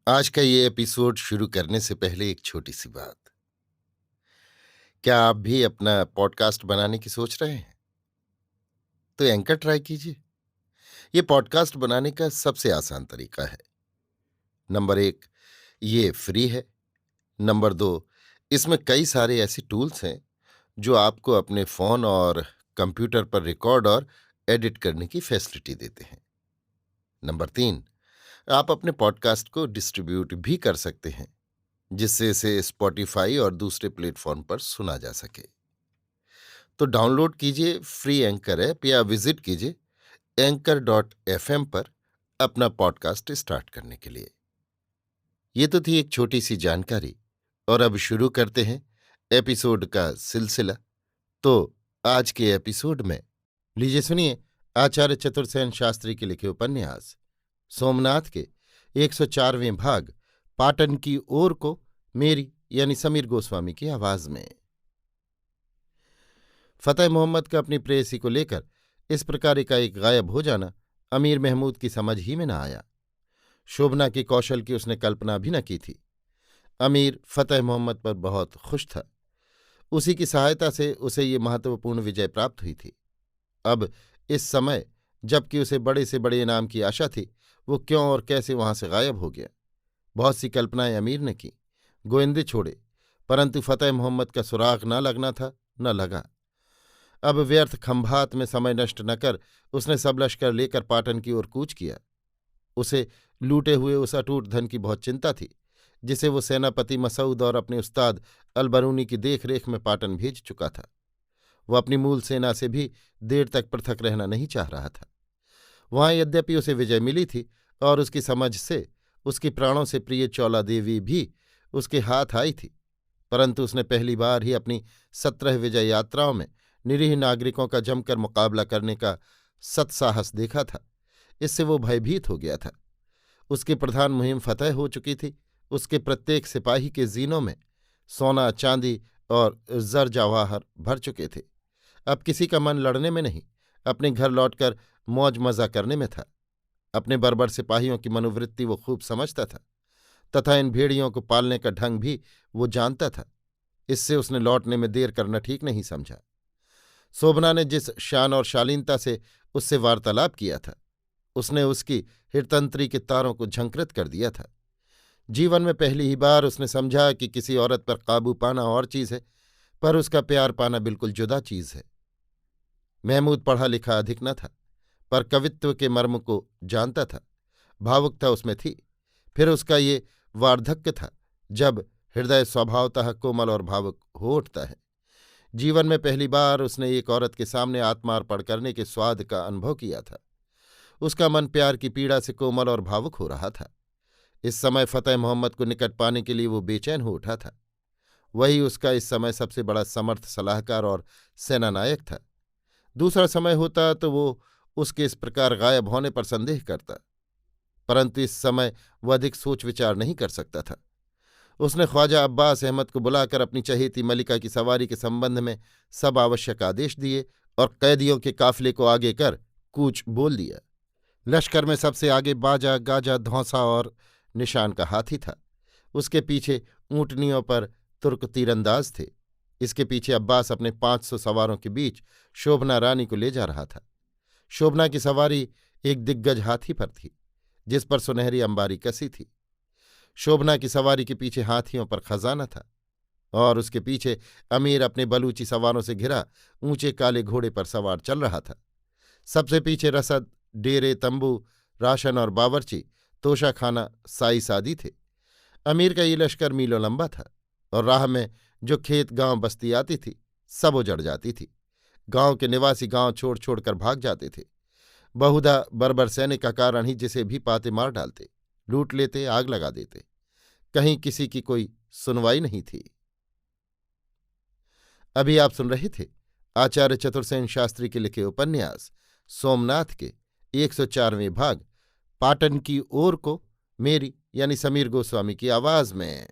आज का ये एपिसोड शुरू करने से पहले एक छोटी सी बात। क्या आप भी अपना पॉडकास्ट बनाने की सोच रहे हैं? तो एंकर ट्राई कीजिए। ये पॉडकास्ट बनाने का सबसे आसान तरीका है। नंबर 1, ये फ्री है। नंबर 2, इसमें कई सारे ऐसे टूल्स हैं जो आपको अपने फोन और कंप्यूटर पर रिकॉर्ड और एडिट करने की फैसिलिटी देते हैं। नंबर 3, आप अपने पॉडकास्ट को डिस्ट्रीब्यूट भी कर सकते हैं, जिससे इसे स्पॉटिफाई और दूसरे प्लेटफॉर्म पर सुना जा सके। तो डाउनलोड कीजिए फ्री एंकर ऐप या विजिट कीजिए anchor.fm पर अपना पॉडकास्ट स्टार्ट करने के लिए। ये तो थी एक छोटी सी जानकारी, और अब शुरू करते हैं एपिसोड का सिलसिला। तो आज के एपिसोड में लीजिए सुनिए आचार्य चतुर्सेन शास्त्री के लिखे उपन्यास सोमनाथ के 104वें भाग पाटन की ओर को, मेरी यानी समीर गोस्वामी की आवाज में। फतेह मोहम्मद का अपनी प्रेयसी को लेकर इस प्रकार एकाएक गायब हो जाना अमीर महमूद की समझ ही में न आया। शोभना के कौशल की उसने कल्पना भी न की थी। अमीर फतेह मोहम्मद पर बहुत खुश था। उसी की सहायता से उसे ये महत्वपूर्ण विजय प्राप्त हुई थी। अब इस समय जबकि उसे बड़े से बड़े इनाम की आशा थी, वो क्यों और कैसे वहां से गायब हो गया। बहुत सी कल्पनाएं अमीर ने की, गोविंदे छोड़े, परंतु फतेह मोहम्मद का सुराग न लगना था, न लगा। अब व्यर्थ खंभात में समय नष्ट न कर उसने सब लश्कर लेकर पाटन की ओर कूच किया। उसे लूटे हुए उस अटूट धन की बहुत चिंता थी, जिसे वो सेनापति मसूद और अपने उस्ताद अलबरूनी की देखरेख में पाटन भेज चुका था। वह अपनी मूल सेना से भी देर तक पृथक रहना नहीं चाह रहा था। वहां यद्यपि उसे विजय मिली थी और उसकी समझ से उसकी प्राणों से प्रिय चौला देवी भी उसके हाथ आई थी, परंतु उसने पहली बार ही अपनी 17 विजय यात्राओं में निरीह नागरिकों का जमकर मुकाबला करने का सत्साहस देखा था। इससे वो भयभीत हो गया था। उसकी प्रधान मुहिम फतह हो चुकी थी। उसके प्रत्येक सिपाही के जीनों में सोना चांदी और जर जवाहर भर चुके थे। अब किसी का मन लड़ने में नहीं, अपने घर लौटकर मौज मजा करने में था। अपने बर्बर सिपाहियों की मनोवृत्ति वो खूब समझता था, तथा इन भेड़ियों को पालने का ढंग भी वो जानता था। इससे उसने लौटने में देर करना ठीक नहीं समझा। शोभना ने जिस शान और शालीनता से उससे वार्तालाप किया था, उसने उसकी हृतंत्री के तारों को झंकृत कर दिया था। जीवन में पहली ही बार उसने समझा कि किसी औरत पर काबू पाना और चीज है, पर उसका प्यार पाना बिल्कुल जुदा चीज है। महमूद पढ़ा लिखा अधिक न था, पर कवित्व के मर्म को जानता था। भावुकता उसमें थी। फिर उसका ये वार्धक्य था जब हृदय स्वभावतः कोमल और भावुक हो उठता है। जीवन में पहली बार उसने एक औरत के सामने आत्मार्पण करने के स्वाद का अनुभव किया था। उसका मन प्यार की पीड़ा से कोमल और भावुक हो रहा था। इस समय फतेह मोहम्मद को निकट पाने के लिए वो बेचैन हो उठा था। वही उसका इस समय सबसे बड़ा समर्थ सलाहकार और सेनानायक था। दूसरा समय होता तो वो उसके इस प्रकार गायब होने पर संदेह करता, परंतु इस समय वह अधिक सोच विचार नहीं कर सकता था। उसने ख्वाजा अब्बास अहमद को बुलाकर अपनी चहेती मलिका की सवारी के संबंध में सब आवश्यक आदेश दिए और कैदियों के काफिले को आगे कर कूच बोल दिया। लश्कर में सबसे आगे बाजा गाजा धौंसा और निशान का हाथी था। उसके पीछे ऊंटनियों पर तुर्क तीरंदाज थे। इसके पीछे अब्बास अपने 500 सवारों के बीच शोभना रानी को ले जा रहा था। शोभना की सवारी एक दिग्गज हाथी पर थी, जिस पर सुनहरी अंबारी कसी थी। शोभना की सवारी के पीछे हाथियों पर खजाना था, और उसके पीछे अमीर अपने बलूची सवारों से घिरा ऊंचे काले घोड़े पर सवार चल रहा था। सबसे पीछे रसद, डेरे, तंबू, राशन और बावर्ची, तोशाखाना, साई सादी थे। अमीर का ये लश्कर मीलों लंबा था, और राह में जो खेत गांव बस्ती आती थी सब उजड़ जाती थी। गांव के निवासी गांव छोड़ छोड़कर भाग जाते थे। बहुधा बर्बर सैनिक का कारण ही जिसे भी पाते मार डालते, लूट लेते, आग लगा देते। कहीं किसी की कोई सुनवाई नहीं थी। अभी आप सुन रहे थे आचार्य चतुर्सेन शास्त्री के लिखे उपन्यास सोमनाथ के 104वें भाग पाटन की ओर को, मेरी यानी समीर गोस्वामी की आवाज में।